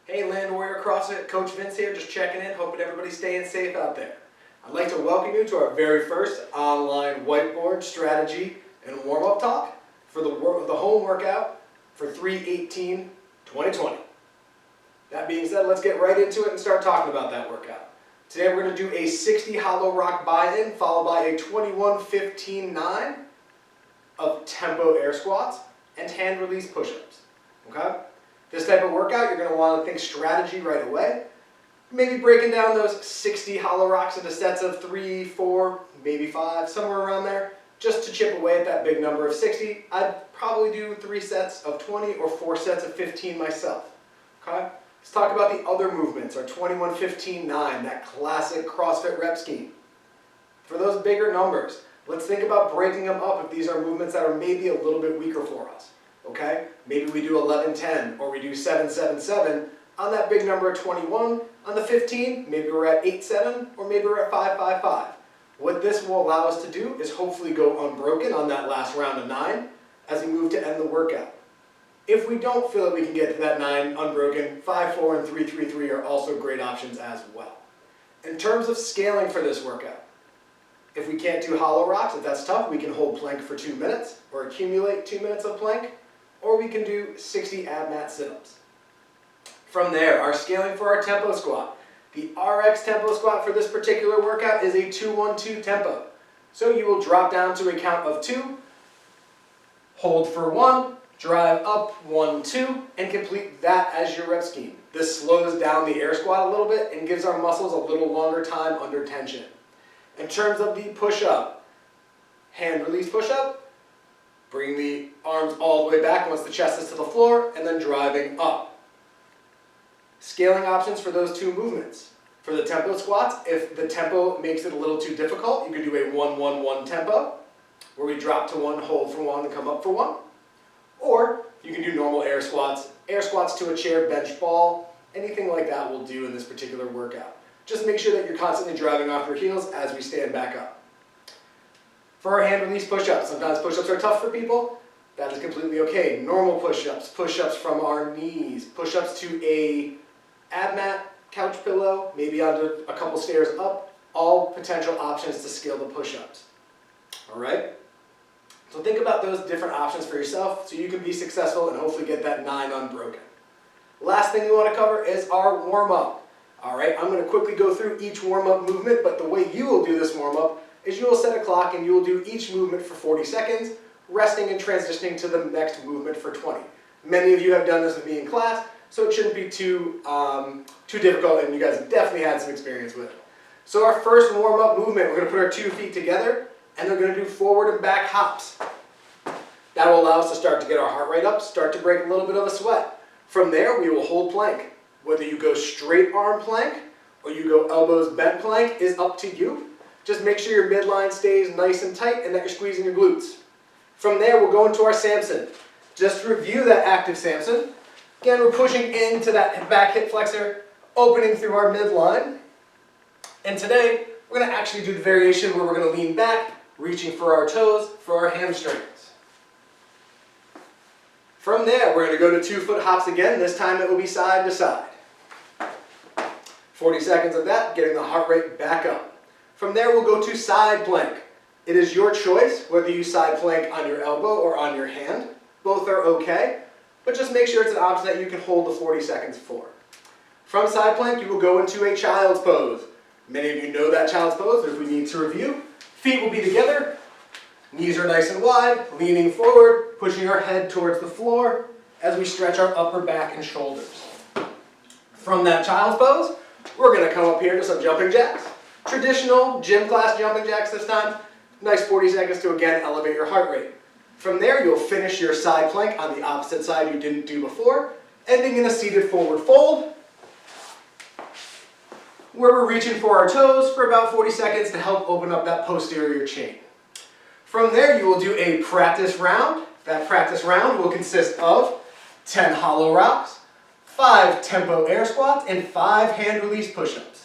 Hey Land Warrior CrossFit, Coach Vince here, just checking in, hoping everybody's staying safe out there. I'd like to welcome you to our very first online whiteboard strategy and warm-up talk for the home workout for 3/18/2020. That being said, let's get right into it and start talking about that workout. Today we're going to do a 60 hollow rock buy-in followed by a 21-15-9 of tempo air squats and hand release push-ups. Okay? This type of workout, you're going to want to think strategy right away. Maybe breaking down those 60 hollow rocks into sets of 3, 4, maybe 5, somewhere around there, just to chip away at that big number of 60. I'd probably do 3 sets of 20 or 4 sets of 15 myself. Okay? Let's talk about the other movements, our 21-15-9, that classic CrossFit rep scheme. For those bigger numbers, let's think about breaking them up if these are movements that are maybe a little bit weaker for us. Okay? Maybe we do 11-10 or we do 7-7-7 on that big number of 21. On the 15, maybe we're at 8-7 or maybe we're at 5-5-5. What this will allow us to do is hopefully go unbroken on that last round of 9 as we move to end the workout. If we don't feel that we can get to that 9 unbroken, 5-4 and 3-3-3 are also great options as well. In terms of scaling for this workout, if we can't do hollow rocks, if that's tough, we can hold plank for 2 minutes or accumulate 2 minutes of plank, or we can do 60 ab mat sit-ups. From there, our scaling for our tempo squat. The RX tempo squat for this particular workout is a 2-1-2 tempo. So you will drop down to a count of 2, hold for 1, drive up 1, 2, and complete that as your rep scheme. This slows down the air squat a little bit and gives our muscles a little longer time under tension. In terms of the push-up, hand release push-up, bring the arms all the way back once the chest is to the floor, and then driving up. Scaling options for those 2 movements. For the tempo squats, if the tempo makes it a little too difficult, you could do a 1-1-1 tempo, where we drop to 1, hold for 1, and come up for 1. Or you can do normal air squats to a chair, bench ball, anything like that will do in this particular workout. Just make sure that you're constantly driving off your heels as we stand back up. For our hand release push-ups, sometimes push-ups are tough for people. That is completely okay. Normal push-ups, push-ups from our knees, push-ups to a ab mat, couch pillow, maybe onto a couple stairs up, all potential options to scale the push-ups. All right? So think about those different options for yourself so you can be successful and hopefully get that 9 unbroken. Last thing we want to cover is our warm-up. All right, I'm going to quickly go through each warm-up movement, but the way you will do this warm-up is you will set a clock and you will do each movement for 40 seconds, resting and transitioning to the next movement for 20. Many of you have done this with me in class, so it shouldn't be too difficult, and you guys definitely had some experience with it. So our first warm-up movement, we're going to put our 2 feet together, and they're going to do forward and back hops. That will allow us to start to get our heart rate up, start to break a little bit of a sweat. From there, we will hold plank. Whether you go straight arm plank or you go elbows bent plank is up to you. Just make sure your midline stays nice and tight and that you're squeezing your glutes. From there, we'll go into our Samson. Just review that active Samson. Again, we're pushing into that back hip flexor, opening through our midline. And today, we're going to actually do the variation where we're going to lean back, reaching for our toes, for our hamstrings. From there, we're going to go to 2-foot hops again. This time it will be side to side. 40 seconds of that, getting the heart rate back up. From there, we'll go to side plank. It is your choice whether you side plank on your elbow or on your hand. Both are okay, but just make sure it's an option that you can hold the 40 seconds for. From side plank, you will go into a child's pose. Many of you know that child's pose, but if we need to review, feet will be together, knees are nice and wide, leaning forward, pushing our head towards the floor as we stretch our upper back and shoulders. From that child's pose, we're going to come up here to some jumping jacks. Traditional gym class jumping jacks this time. Nice 40 seconds to again elevate your heart rate. From there, you'll finish your side plank on the opposite side you didn't do before, ending in a seated forward fold, where we're reaching for our toes for about 40 seconds to help open up that posterior chain. From there, you will do a practice round. That practice round will consist of 10 hollow rocks, 5 tempo air squats, and 5 hand release push-ups.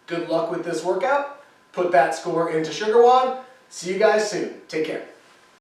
Good luck with this workout. Put that score into WOD. See you guys soon. Take care.